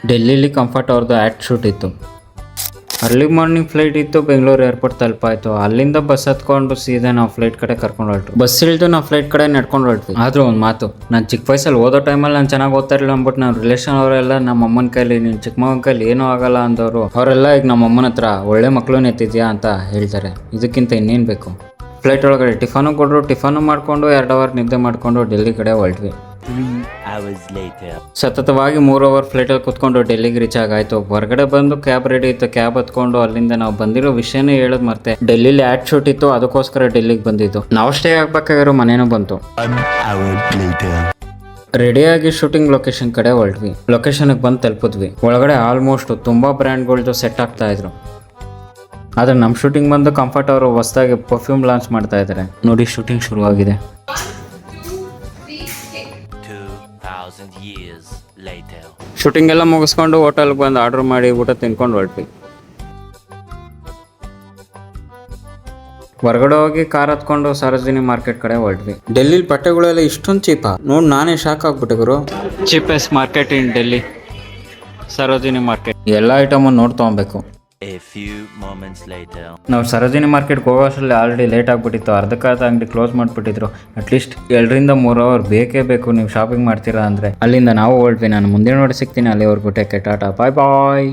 ಡೆಲ್ಲಿಲಿ comfort ಅವ್ರದ್ದು act shoot ಇತ್ತು. Early morning flight ಇತ್ತು, ಬೆಂಗಳೂರು ಏರ್ಪೋರ್ಟ್ ತಲುಪಾಯ್ತು. ಅಲ್ಲಿಂದ ಬಸ್ ಹತ್ಕೊಂಡು ಸೀದಾ ನಾವು ಫ್ಲೈಟ್ ಕಡೆ ಕರ್ಕೊಂಡು ಹೊರಟು. ಬಸ್ ಇಳಿದು ನಾವು ಫ್ಲೈಟ್ ಕಡೆ ನಡ್ಕೊಂಡು ಹೊರಟ್ವಿ. ಆದರೂ ಒಂದು ಮಾತು, ನಾನು ಚಿಕ್ಕ ವಯಸ್ಸಲ್ಲಿ ಓದೋ ಟೈಮಲ್ಲಿ ನಾನು ಚೆನ್ನಾಗಿ ಓದ್ತಾ ಇರಲಿಲ್ಲ ಅಂದ್ಬಿಟ್ಟು ನಮ್ಮ ರಿಲೇಷನ್ ಅವರೆಲ್ಲ ನಮ್ಮ ಅಮ್ಮನ ಕೈಲಿ ನೀನು ಚಿಕ್ಕ ಮಗನ ಕೈಲಿ ಏನೂ ಆಗಲ್ಲ ಅಂದವರು ಅವರೆಲ್ಲ ಈಗ ನಮ್ಮ ಅಮ್ಮನ ಹತ್ರ ಒಳ್ಳೆ ಮಕ್ಕಳು ಎತ್ತಿದ್ಯಾ ಅಂತ ಹೇಳ್ತಾರೆ. ಇದಕ್ಕಿಂತ ಇನ್ನೇನು ಬೇಕು. ಫ್ಲೈಟ್ ಒಳಗಡೆ ಟಿಫನು ಕೊಟ್ಟರು. ಟಿಫನು ಮಾಡಿಕೊಂಡು 2 ಅವರ್ ನಿದ್ದೆ ಮಾಡಿಕೊಂಡು ಡೆಲ್ಲಿ ಕಡೆ ಹೊರಟ್ವಿ. ಸತತವಾಗಿ 3 ಅವರ್ ಫ್ಲೈಟಲ್ಲಿ ಕೂತ್ಕೊಂಡು ಡೆಲ್ಲಿಗೆ ರೀಚ್ ಆಗಾಯ್ತು. ಹೊರಗಡೆ ಬಂದು ಕ್ಯಾಬ್ ರೆಡಿ ಇತ್ತು. ಕ್ಯಾಬ್ ಹತ್ಕೊಂಡು ಅಲ್ಲಿಂದ ನಾವು ಬಂದಿರೋ ವಿಷಯನೇ ಹೇಳೋದು ಮರ್ತೆ. ಡೆಲ್ಲಿಲಿ ಆ್ಯಡ್ ಶೂಟ್ ಇತ್ತು, ಅದಕ್ಕೋಸ್ಕರ ಡೆಲ್ಲಿಗೆ ಬಂದಿದ್ದು. ನಾವು ಸ್ಟೇ ಆಗ್ಬೇಕಾಗಿರೋ ಮನೇನೂ ಬಂತು. ರೆಡಿಯಾಗಿ ಶೂಟಿಂಗ್ ಲೊಕೇಶನ್ ಕಡೆ ಹೊರಟ್ವಿ. ಲೊಕೇಶನ್ಗೆ ಬಂದು ತಲುಪಿದ್ವಿ. ಒಳಗಡೆ ಆಲ್ಮೋಸ್ಟ್ ತುಂಬ ಬ್ರ್ಯಾಂಡ್ಗಳ್ದು ಸೆಟ್ ಆಗ್ತಾ ಇದ್ರು. ಆದರೆ ನಮ್ಮ ಶೂಟಿಂಗ್ ಬಂದು ಕಂಫರ್ಟ್ ಅವರು ಹೊಸದಾಗಿ ಪರ್ಫ್ಯೂಮ್ ಲಾಂಚ್ ಮಾಡ್ತಾ ಇದ್ದಾರೆ. ನೋಡಿ, ಶೂಟಿಂಗ್ ಶುರುವಾಗಿದೆ. ಶೂಟಿಂಗ್ ಎಲ್ಲ ಮುಗಿಸ್ಕೊಂಡು ಹೋಟೆಲ್ಗೆ ಬಂದು ಆರ್ಡರ್ ಮಾಡಿ ಊಟ ತಿನ್ಕೊಂಡು ಹೊರಟ್ವಿ. ಹೊರಗಡೆ ಹೋಗಿ ಕಾರ್ ಹತ್ಕೊಂಡು ಸರೋಜಿನಿ ಮಾರ್ಕೆಟ್ ಕಡೆ ಹೊರಟ್ವಿ. ಡೆಲ್ಲಿಲಿ ಬಟ್ಟೆಗಳೆಲ್ಲ ಇಷ್ಟೊಂದು ಚೀಪಾ ನೋಡಿ, ನಾನೇ ಶಾಕ್ ಆಗ್ಬಿಟ್ಟೆ ಗುರು. Cheapest market in Delhi, Sarojini market. ಎಲ್ಲ ಐಟಮನ್ನು ನೋಡಿ ತೊಗೊಬೇಕು. ನಾವು ಸರೋಜಿನಿ ಮಾರ್ಕೆಟ್ಗೆ ಹೋಗೋಷ್ಟರಲ್ಲಿ ಆಲ್ರೆಡಿ ಲೇಟ್ ಆಗಿಬಿಟ್ಟಿತ್ತು. ಅರ್ಧಕ್ಕರ್ಧ ಅಂಗಡಿ ಕ್ಲೋಸ್ ಮಾಡಿಬಿಟ್ಟಿದ್ರು. ಅಟ್ಲೀಸ್ಟ್ 2 ರಿಂದ 3 ಅವರ್ ಬೇಕೇ ಬೇಕು ನೀವು ಶಾಪಿಂಗ್ ಮಾಡ್ತೀರಾ ಅಂದರೆ. ಅಲ್ಲಿಂದ ನಾವು ಹೊರಟ್ವಿ. ನಾನು ಮುಂದಿನ ನೋಡಿ ಸಿಗ್ತೀನಿ. ಅಲ್ಲಿವರೆಗೂ ಟೇಕ್ ಕೇರ್, ಟಾಟಾ, ಬಾಯ್ ಬಾಯ್.